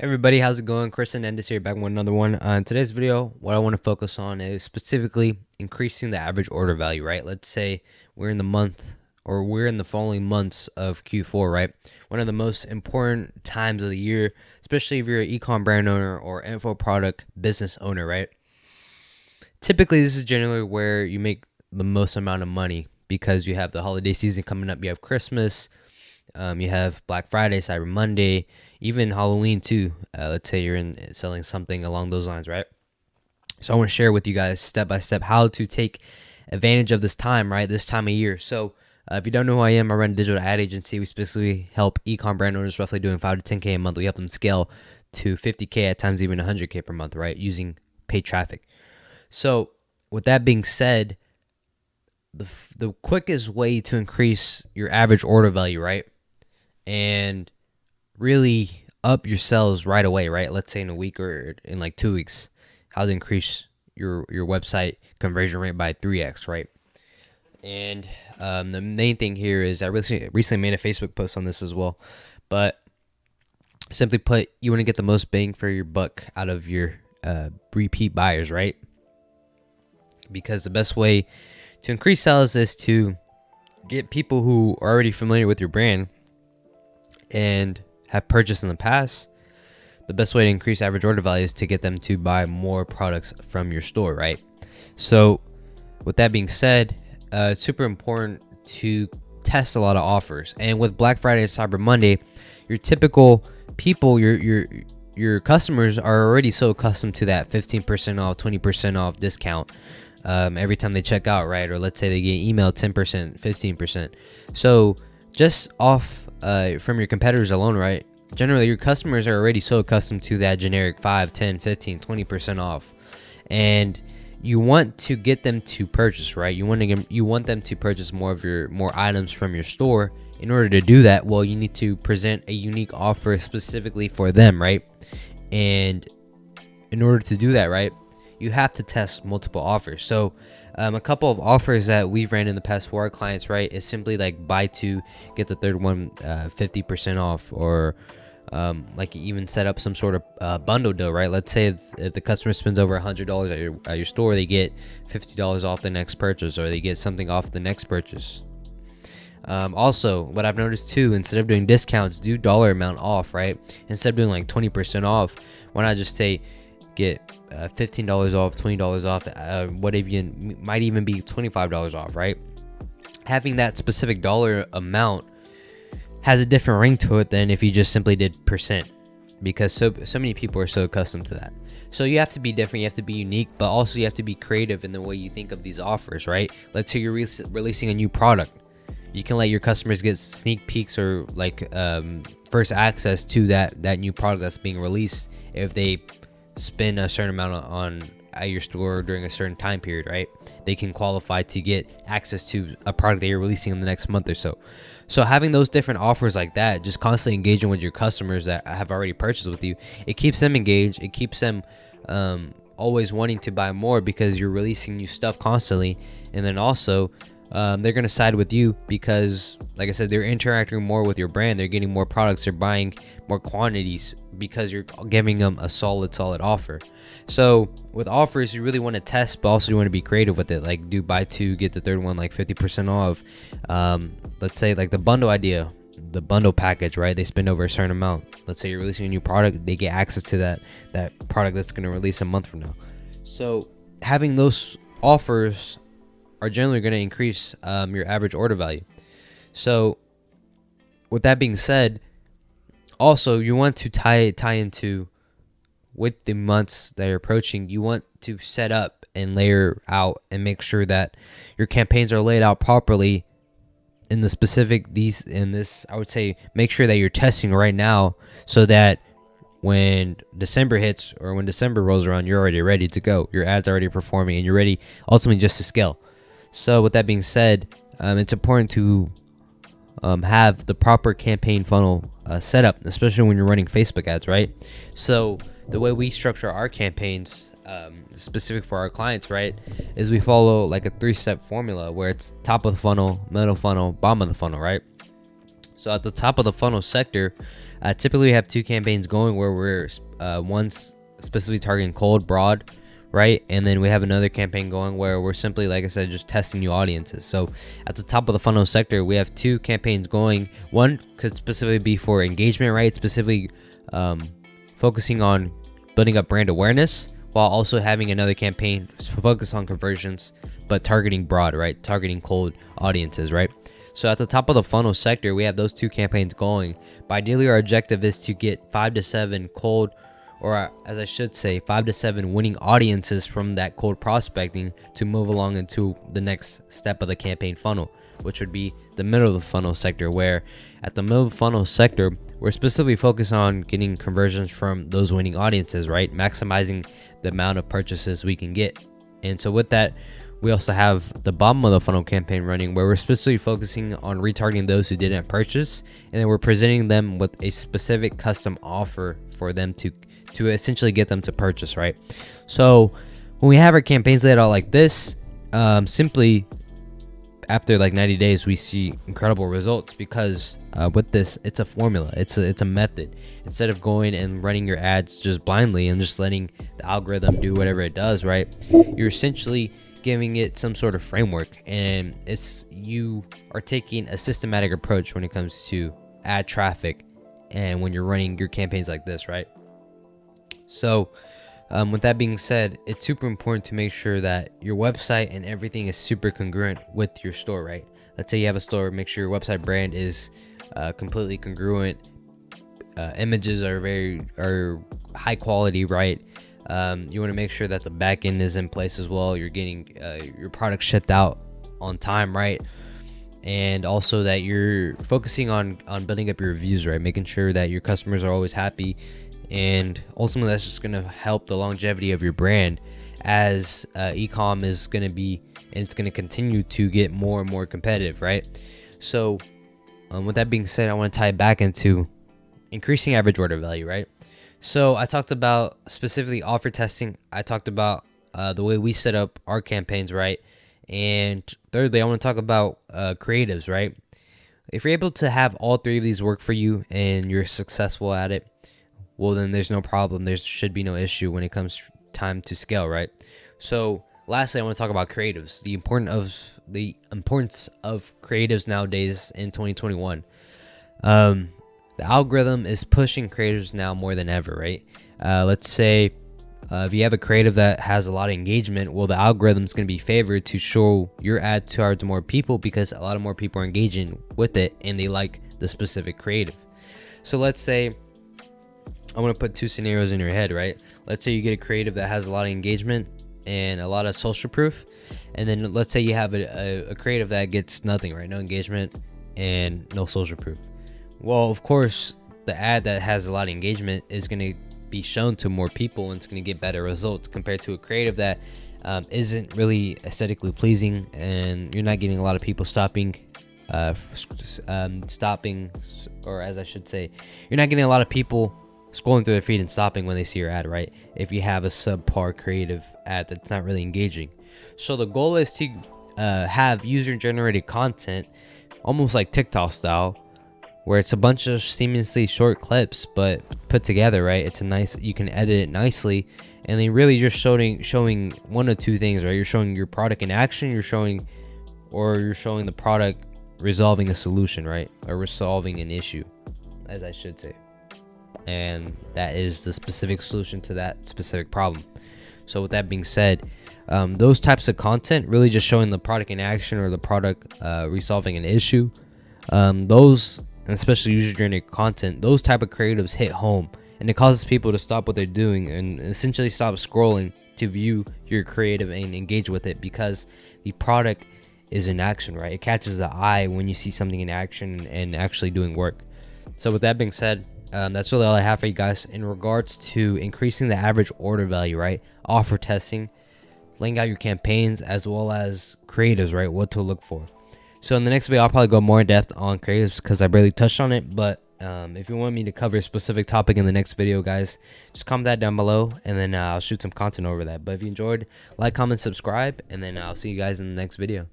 Hey everybody, how's it going? Chris Hernandez here, back with another one. In today's video, what I want to focus on is specifically increasing the average order value, right? Let's say we're in the month or we're in the following months of Q4, right? One of the most important times of the year, especially if you're an ecom brand owner or info product business owner, right? Typically, this is generally where you make the most amount of money because you have the holiday season coming up, you have Christmas, you have Black Friday, Cyber Monday, even Halloween too. Let's say you're in selling something along those lines, right? So I want to share with you guys step by step how to take advantage of this time, right? This time of year. So if you don't know who I am, I run a digital ad agency. We specifically help ecom brand owners roughly doing 5 to 10K a month. We help them scale to 50K at times, even 100K per month, right? Using paid traffic. So with that being said, the quickest way to increase your average order value, right? And really up your sales right away, right? Let's say in a week or in like 2 weeks, how to increase your website conversion rate by 3x, right? And the main thing here is I recently made a Facebook post on this as well, but simply put, you want to get the most bang for your buck out of your repeat buyers, right? Because the best way to increase sales is to get people who are already familiar with your brand and have purchased in the past. The best way to increase average order value is to get them to buy more products from your store, right? So with that being said, it's super important to test a lot of offers. And with Black Friday and Cyber Monday, your typical people, your customers are already so accustomed to that 15% off, 20% off discount every time they check out, right? Or let's say they get emailed 10%, 15%. So just off from your competitors alone, right? Generally, your customers are already so accustomed to that generic 5, 10, 15, 20% off. And you want to get them to purchase, right? You want them to purchase more items from your store. In order to do that, well, you need to present a unique offer specifically for them, right? And in order to do that, right, you have to test multiple offers. So a couple of offers that we've ran in the past for our clients, right, is simply like buy two, get the third one 50% off, or like even set up some sort of bundle deal, right? Let's say if the customer spends over $100 at your store, they get $50 off the next purchase, or they get something off the next purchase. Also, what I've noticed too, instead of doing discounts, do dollar amount off, right? Instead of doing like 20% off, why not just say get $15 off, $20 off, might even be $25 off, right? Having that specific dollar amount has a different ring to it than if you just simply did percent, because so many people are so accustomed to that. So you have to be different, you have to be unique, but also you have to be creative in the way you think of these offers, right? Let's say you're releasing a new product. You can let your customers get sneak peeks or like first access to that new product that's being released if they spend a certain amount on at your store during a certain time period, right? They can qualify to get access to a product that you're releasing in the next month or so. So having those different offers like that, just constantly engaging with your customers that have already purchased with you, it keeps them engaged. It keeps them always wanting to buy more because you're releasing new stuff constantly. And then also they're going to side with you because, like I said, they're interacting more with your brand. They're getting more products. They're buying more quantities because you're giving them a solid offer. So with offers, you really want to test, but also you want to be creative with it. Like do buy two, get the third one like 50% off. Let's say like the bundle idea, the bundle package, right? They spend over a certain amount. Let's say you're releasing a new product, they get access to that product that's going to release a month from now. So having those offers are generally going to increase your average order value. So with that being said, also you want to tie into with the months that you're approaching. You want to set up and layer out and make sure that your campaigns are laid out properly in the specific I would say make sure that you're testing right now so that when December hits or when December rolls around, you're already ready to go. Your ads are already performing and you're ready ultimately just to scale. So with that being said, it's important to have the proper campaign funnel set up, especially when you're running Facebook ads, right? So the way we structure our campaigns, specific for our clients, right, is we follow like a 3-step formula where it's top of the funnel, middle funnel, bottom of the funnel, right? So at the top of the funnel sector, Typically, we have 2 campaigns going where we're one's specifically targeting cold, broad, right? And then we have another campaign going where we're simply, like I said, just testing new audiences. So at the top of the funnel sector, we have 2 campaigns going. One could specifically be for engagement, right? Specifically focusing on building up brand awareness, while also having another campaign focused on conversions, but targeting broad, right? Targeting cold audiences, right? So at the top of the funnel sector, we have those 2 campaigns going. But ideally, our objective is to get 5 to 7 cold, or as I should say, 5 to 7 winning audiences from that cold prospecting to move along into the next step of the campaign funnel, which would be the middle of the funnel sector, where at the middle of the funnel sector, we're specifically focused on getting conversions from those winning audiences, right? Maximizing the amount of purchases we can get. And so with that, we also have the bottom of the funnel campaign running, where we're specifically focusing on retargeting those who didn't purchase, and then we're presenting them with a specific custom offer for them to essentially get them to purchase, right? So when we have our campaigns laid out like this, simply after like 90 days, we see incredible results, because with this, it's a formula, it's a method. Instead of going and running your ads just blindly and just letting the algorithm do whatever it does, right? You're essentially giving it some sort of framework, and you are taking a systematic approach when it comes to ad traffic and when you're running your campaigns like this, right? So with that being said, it's super important to make sure that your website and everything is super congruent with your store, right? Let's say you have a store, make sure your website brand is completely congruent. Images are high quality, right? You want to make sure that the back end is in place as well. You're getting your product shipped out on time, right? And also that you're focusing on building up your reviews, right? Making sure that your customers are always happy. And ultimately, that's just going to help the longevity of your brand, as Ecom is going to be, and it's going to continue to get more and more competitive, right? So with that being said, I want to tie it back into increasing average order value, right? So I talked about specifically offer testing. I talked about the way we set up our campaigns, right? And thirdly, I want to talk about creatives, right? If you're able to have all 3 of these work for you and you're successful at it, well, then there's no problem. There should be no issue when it comes time to scale, right? So lastly, I want to talk about creatives, the importance of creatives nowadays in 2021. The algorithm is pushing creatives now more than ever, right? Let's say if you have a creative that has a lot of engagement, well, the algorithm is going to be favored to show your ad towards more people, because a lot of more people are engaging with it and they like the specific creative. So let's say, I'm going to put 2 scenarios in your head, right? Let's say you get a creative that has a lot of engagement and a lot of social proof, and then let's say you have a creative that gets nothing, right? No engagement and no social proof. Well, of course, the ad that has a lot of engagement is going to be shown to more people, and it's going to get better results compared to a creative that isn't really aesthetically pleasing, and you're not getting a lot of people stopping, or as I should say, you're not getting a lot of people scrolling through their feed and stopping when they see your ad, right? If you have a subpar creative ad that's not really engaging. So the goal is to have user-generated content, almost like TikTok style, where it's a bunch of seamlessly short clips but put together, right? It's you can edit it nicely, and then really just showing one of 2 things, right? You're showing your product in action, you're showing the product resolving a solution, right? Or resolving an issue, as I should say. And that is the specific solution to that specific problem. So with that being said, those types of content, really just showing the product in action or the product resolving an issue, those, and especially user-generated content, those type of creatives hit home, and it causes people to stop what they're doing and essentially stop scrolling to view your creative and engage with it, because the product is in action, right? It catches the eye when you see something in action and actually doing work. So with that being said, that's really all I have for you guys in regards to increasing the average order value, right? Offer testing, laying out your campaigns, as well as creatives, right? What to look for. So in the next video, I'll probably go more in depth on creatives, because I barely touched on it. But if you want me to cover a specific topic in the next video, guys, just comment that down below, and then I'll shoot some content over that. But if you enjoyed, like, comment, subscribe, and then I'll see you guys in the next video.